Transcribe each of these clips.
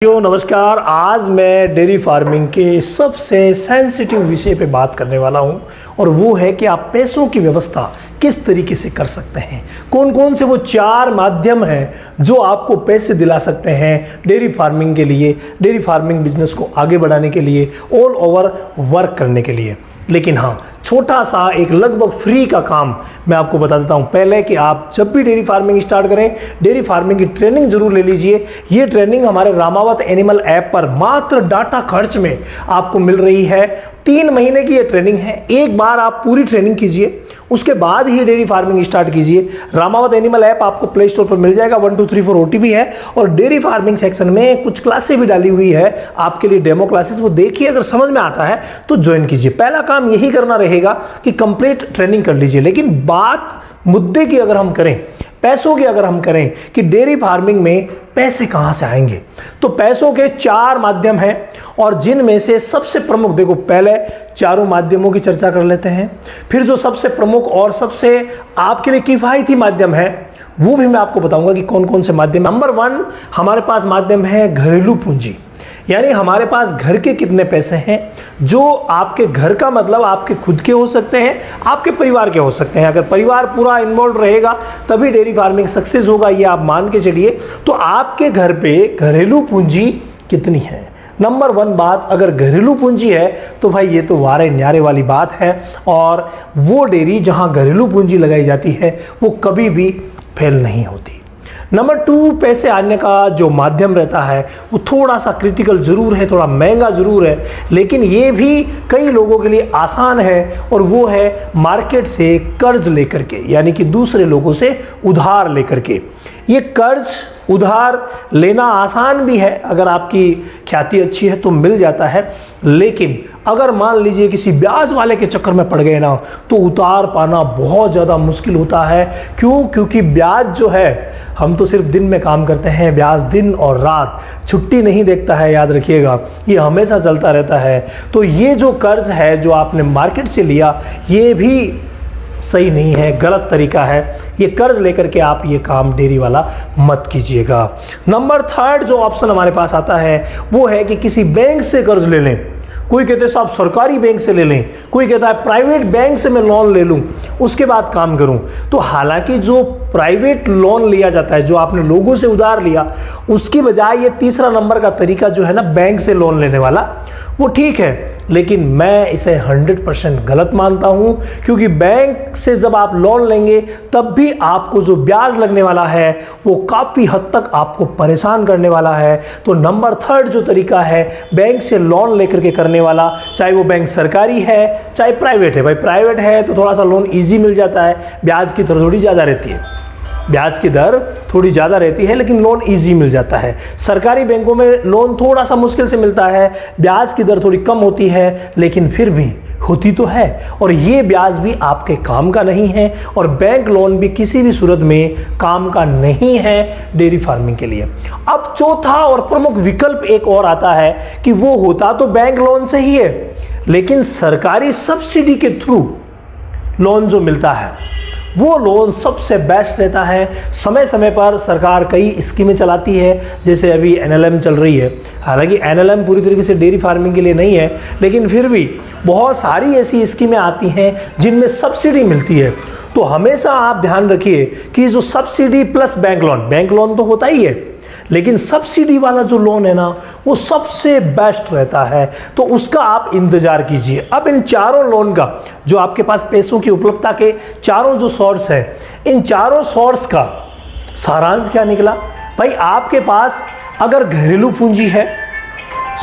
नमस्कार। आज मैं डेयरी फार्मिंग के सबसे सेंसिटिव विषय पे बात करने वाला हूं और वो है कि आप पैसों की व्यवस्था किस तरीके से कर सकते हैं। कौन कौन से वो 4 माध्यम हैं जो आपको पैसे दिला सकते हैं डेयरी फार्मिंग के लिए, डेयरी फार्मिंग बिजनेस को आगे बढ़ाने के लिए, ऑल ओवर वर्क करने के लिए। लेकिन हाँ, छोटा सा एक लगभग फ्री का काम मैं आपको बता देता हूँ पहले कि आप जब भी डेयरी फार्मिंग स्टार्ट करें, डेयरी फार्मिंग की ट्रेनिंग जरूर ले लीजिए। ये ट्रेनिंग हमारे रामावत एनिमल ऐप पर मात्र डाटा खर्च में आपको मिल रही है। 3 महीने की ये ट्रेनिंग है। एक बार आप पूरी ट्रेनिंग कीजिए, उसके बाद ही डेयरी फार्मिंग स्टार्ट कीजिए। रामावत एनिमल ऐप आपको प्ले स्टोर पर मिल जाएगा। 1 2 3 4 OTP है और डेयरी फार्मिंग सेक्शन में कुछ क्लासेस भी डाली हुई है आपके लिए, डेमो क्लासेस। वो देखिए, अगर समझ में आता है तो ज्वाइन कीजिए। पहला काम यही करना रहेगा कि कंप्लीट ट्रेनिंग कर लीजिए। लेकिन बात मुद्दे की अगर हम करें, पैसों की अगर हम करें कि डेयरी फार्मिंग में पैसे कहां से आएंगे, तो पैसों के 4 माध्यम हैं और जिनमें से सबसे प्रमुख, देखो पहले चारों माध्यमों की चर्चा कर लेते हैं, फिर जो सबसे प्रमुख और सबसे आपके लिए किफायती माध्यम है वो भी मैं आपको बताऊंगा कि कौन कौन से माध्यम। नंबर 1 हमारे पास माध्यम है घरेलू पूंजी, यानी हमारे पास घर के कितने पैसे हैं, जो आपके घर का मतलब आपके खुद के हो सकते हैं, आपके परिवार के हो सकते हैं। अगर परिवार पूरा इन्वॉल्व रहेगा तभी डेयरी फार्मिंग सक्सेस होगा, ये आप मान के चलिए। तो आपके घर पे घरेलू पूंजी कितनी है, नंबर 1 बात। अगर घरेलू पूंजी है तो भाई ये तो वारे न्यारे वाली बात है, और वो डेयरी जहां घरेलू पूंजी लगाई जाती है वो कभी भी फेल नहीं होती। नंबर 2 पैसे आने का जो माध्यम रहता है वो थोड़ा सा क्रिटिकल जरूर है, थोड़ा महंगा जरूर है, लेकिन ये भी कई लोगों के लिए आसान है, और वो है मार्केट से कर्ज लेकर के, यानी कि दूसरे लोगों से उधार लेकर के। ये कर्ज उधार लेना आसान भी है, अगर आपकी ख्याति अच्छी है तो मिल जाता है। लेकिन अगर मान लीजिए किसी ब्याज वाले के चक्कर में पड़ गए ना, तो उतार पाना बहुत ज़्यादा मुश्किल होता है। क्यों? क्योंकि ब्याज जो है, हम तो सिर्फ दिन में काम करते हैं, ब्याज दिन और रात छुट्टी नहीं देखता है, याद रखिएगा, ये हमेशा चलता रहता है। तो ये जो कर्ज है जो आपने मार्केट से लिया, ये भी सही नहीं है, गलत तरीका है। ये कर्ज लेकर के आप ये काम डेयरी वाला मत कीजिएगा। नंबर 3 जो ऑप्शन हमारे पास आता है वो है कि किसी बैंक से कर्ज ले लें। कोई कहते हैं साहब सरकारी बैंक से ले लें, कोई कहता है प्राइवेट बैंक से मैं लोन ले लूं उसके बाद काम करूं। तो हालांकि जो प्राइवेट लोन लिया जाता है, जो आपने लोगों से उधार लिया, उसकी बजाय ये तीसरा नंबर का तरीका जो है ना बैंक से लोन लेने वाला, वो ठीक है, लेकिन मैं इसे 100% गलत मानता हूं। क्योंकि बैंक से जब आप लोन लेंगे तब भी आपको जो ब्याज लगने वाला है वो काफ़ी हद तक आपको परेशान करने वाला है। तो नंबर 3 जो तरीका है बैंक से लोन लेकर के करने वाला, चाहे वो बैंक सरकारी है चाहे प्राइवेट है। भाई प्राइवेट है तो थोड़ा सा लोन ईजी मिल जाता है, ब्याज की दर थोड़ी ज़्यादा रहती है, ब्याज की दर थोड़ी ज़्यादा रहती है, लेकिन लोन इजी मिल जाता है। सरकारी बैंकों में लोन थोड़ा सा मुश्किल से मिलता है, ब्याज की दर थोड़ी कम होती है, लेकिन फिर भी होती तो है, और ये ब्याज भी आपके काम का नहीं है, और बैंक लोन भी किसी भी सूरत में काम का नहीं है डेयरी फार्मिंग के लिए। अब चौथा और प्रमुख विकल्प एक और आता है कि वो होता तो बैंक लोन से ही है, लेकिन सरकारी सब्सिडी के थ्रू लोन जो मिलता है वो लोन सबसे बेस्ट रहता है। समय समय पर सरकार कई स्कीमें चलाती है, जैसे अभी NLM चल रही है। हालांकि NLM पूरी तरीके से डेयरी फार्मिंग के लिए नहीं है, लेकिन फिर भी बहुत सारी ऐसी स्कीमें आती हैं जिनमें सब्सिडी मिलती है। तो हमेशा आप ध्यान रखिए कि जो सब्सिडी प्लस बैंक लोन तो होता ही है, लेकिन सब्सिडी वाला जो लोन है ना वो सबसे बेस्ट रहता है, तो उसका आप इंतजार कीजिए। अब इन चारों लोन का, जो आपके पास पैसों की उपलब्धता के चारों जो सोर्स है, इन चारों सोर्स का सारांश क्या निकला? भाई आपके पास अगर घरेलू पूंजी है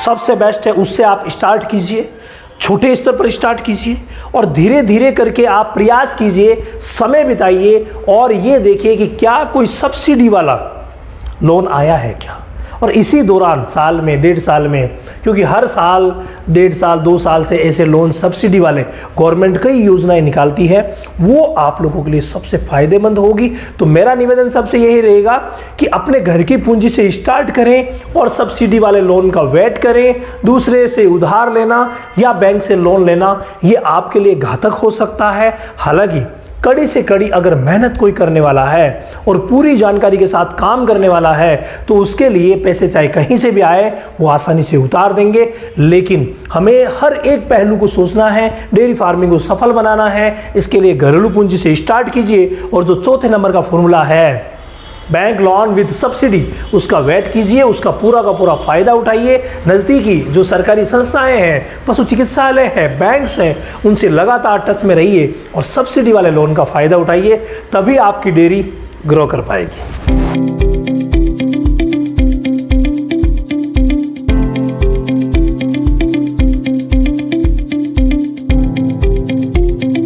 सबसे बेस्ट है, उससे आप स्टार्ट कीजिए, छोटे स्तर पर स्टार्ट कीजिए और धीरे धीरे करके आप प्रयास कीजिए, समय बिताइए और ये देखिए कि क्या कोई सब्सिडी वाला लोन आया है क्या। और इसी दौरान साल में 1.5 साल में, क्योंकि हर साल 1.5 साल 2 साल से ऐसे लोन सब्सिडी वाले गवर्नमेंट कई योजनाएं निकालती है, वो आप लोगों के लिए सबसे फायदेमंद होगी। तो मेरा निवेदन सबसे यही रहेगा कि अपने घर की पूंजी से स्टार्ट करें और सब्सिडी वाले लोन का वेट करें। दूसरे से उधार लेना या बैंक से लोन लेना ये आपके लिए घातक हो सकता है। हालांकि कड़ी से कड़ी अगर मेहनत कोई करने वाला है और पूरी जानकारी के साथ काम करने वाला है तो उसके लिए पैसे चाहे कहीं से भी आए वो आसानी से उतार देंगे। लेकिन हमें हर एक पहलू को सोचना है, डेयरी फार्मिंग को सफल बनाना है। इसके लिए घरेलू पूंजी से स्टार्ट कीजिए और जो चौथे नंबर का फॉर्मूला है बैंक लोन विद सब्सिडी, उसका वेट कीजिए, उसका पूरा का पूरा फायदा उठाइए। नज़दीकी जो सरकारी संस्थाएं हैं, पशु चिकित्सालय है, बैंक्स हैं, उनसे लगातार टच में रहिए और सब्सिडी वाले लोन का फायदा उठाइए, तभी आपकी डेयरी ग्रो कर पाएगी।